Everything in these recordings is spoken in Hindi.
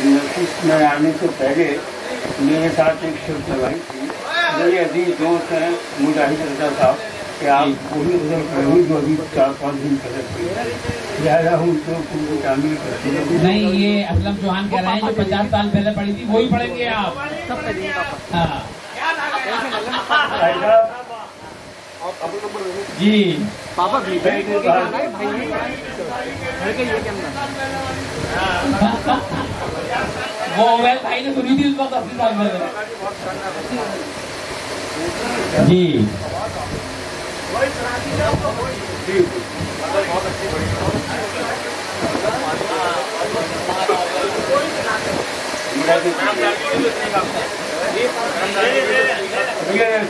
नफीस में आने से पहले मेरे साथ एक शर्त लगाई थी, मेरे अभी दोस्त हैं मुजाहिद रजा साहब, कि आप वही उधर खड़े जो अभी 4-5 दिन पहले लिहाजा हूँ तो कुछ शामिल करते नहीं। ये असलम चौहान कह रहे हैं जो 50 साल पहले पढ़ी थी वही पढ़ेंगे आप। हाँ जी पापा भी वो ओवैल भाई ने सुनी थी उस वक्त 80 साल पहले। जी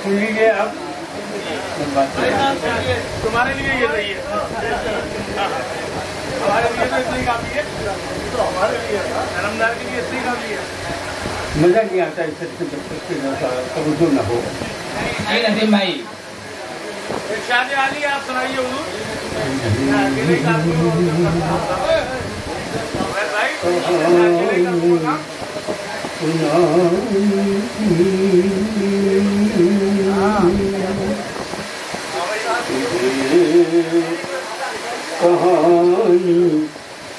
सुन लीजिए आप, तुम्हारे लिए ये सही है, हमारे लिए तो इतनी काफी है, तो हमारे लिए धर्मदार के लिए इतनी काफी है। मजा नहीं आता इससे तवज्जो न हो। नसीम भाई शादी आली आप सुनाइए कहानी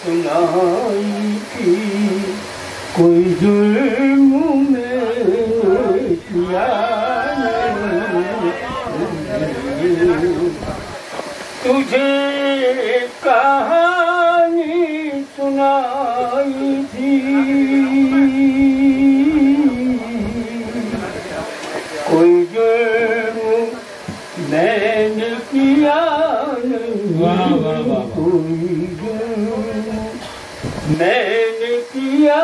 सुनाई थी कोई जुर्म में किया तुझे कहानी सुनाई थी कोई जुर्म मैंने किया नहीं, कोई जुर्म मैंने किया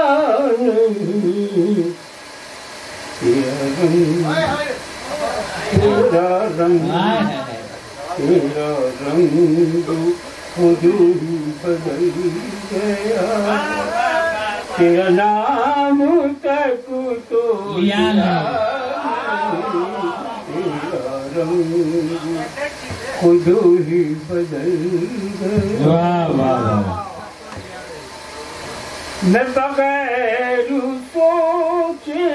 नहीं, तेरा रंग तेरा रंग खुद ही बदल गया, तेरा नाम तक तो लिया तेरा रंग खुद ही बदल गया। वाह वाह वाह। मैं बगैर सोचे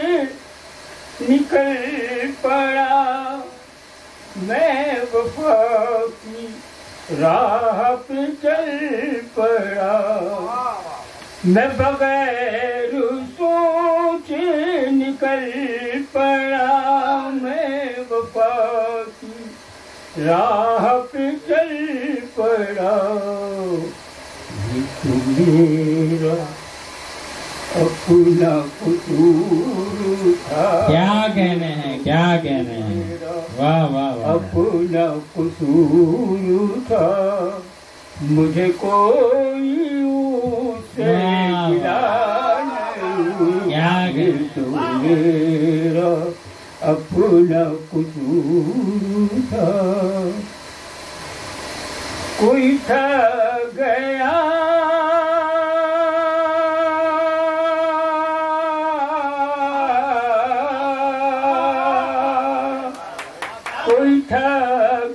निकल पड़ा, मैं वफा की राह पे चल पड़ा, मैं बगैर सोचे निकल पड़ा, मैं वफा की राह पे चल पड़ा, मेरा अपना कसूर था। क्या कहने हैं, क्या कहने हैं, वाह वाह वाह। अपना कसूर था, मुझे कोई उससे गिला नहीं, तो मेरा अपना कसूर था। कोई था गया कोई था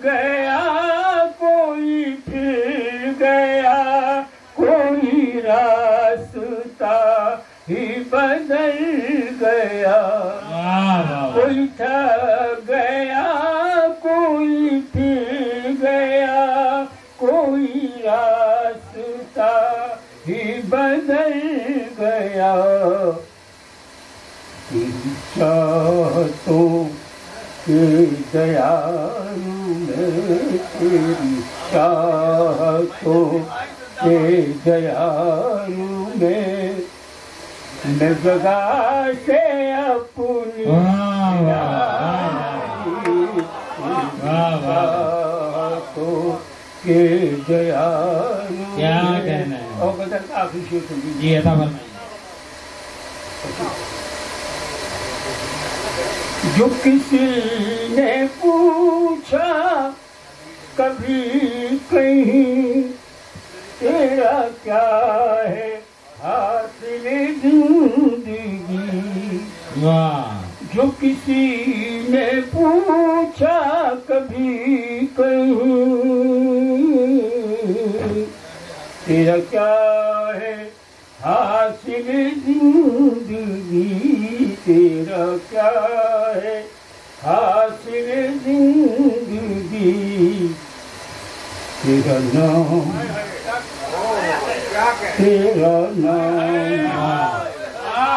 गया, कोई फिर गया, कोई रास्ता ही बदल गया, कोई था गया, कोई फिर गया, कोई रास्ता ही बदल गया, तेरी चाहतों के दयालु में, तेरी चाहतों के दयालु में, मैं जगा से अपनी चाहतों के दयालु। क्या कहना है, और बता काफी शेर जी ऐसा फरमाइए। जो किसी ने पूछा कभी कहीं तेरा क्या है हासिल जिंदगी, जो किसी ने पूछा कभी कहीं तेरा क्या है हासिल जिंदगी, तेरा क्या है हासिल जिंदगी, तेरा नाम तेरा नाम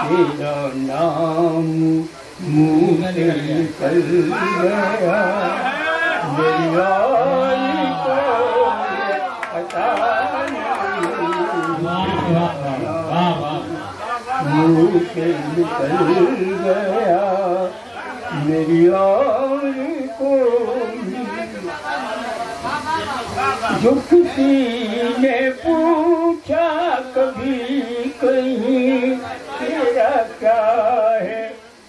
तेरा नाम मुँह से निकल गया, मेरी यारी को पता मुँह से निकल गया, मेरी यारी को। जो किसी ने पूछा कभी कहीं, तेरा क्या है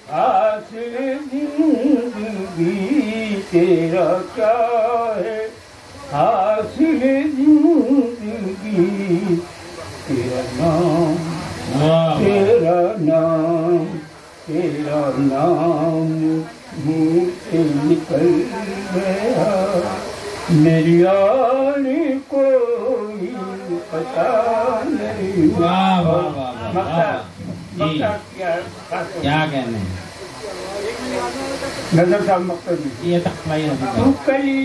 हासिल जिंदगी, तेरा क्या है हासिल जिंदगी, तेरा नाम तेरा नाम तेरा नाम मुँह से निकल गया, मेरी यारी कोई पता नहीं। वाह वाह वाह क्या कहने नजर साहब मकसद ये तक तू कली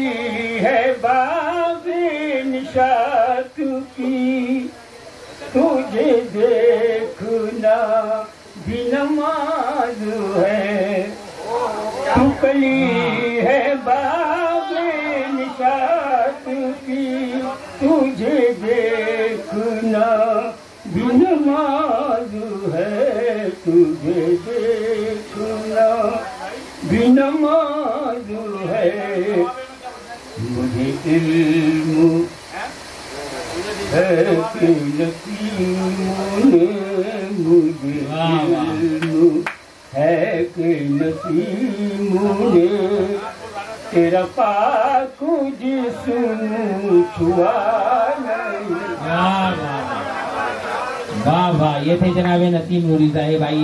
है बाग़े निशात की, तुझे देखना भी नमाज है, तू कली है बाग़े निशात की, तुझे देखना भी नमाज है, तुझे देखना भी नमाज है, मुझे इल्म है कि नसीमों ने, मुझे इल्म है कि नसीमों ने तेरा पाक जिस्म छुआ नहीं। वाह वाह, ये थे जनाब नसीम नूरी साहिब। आइए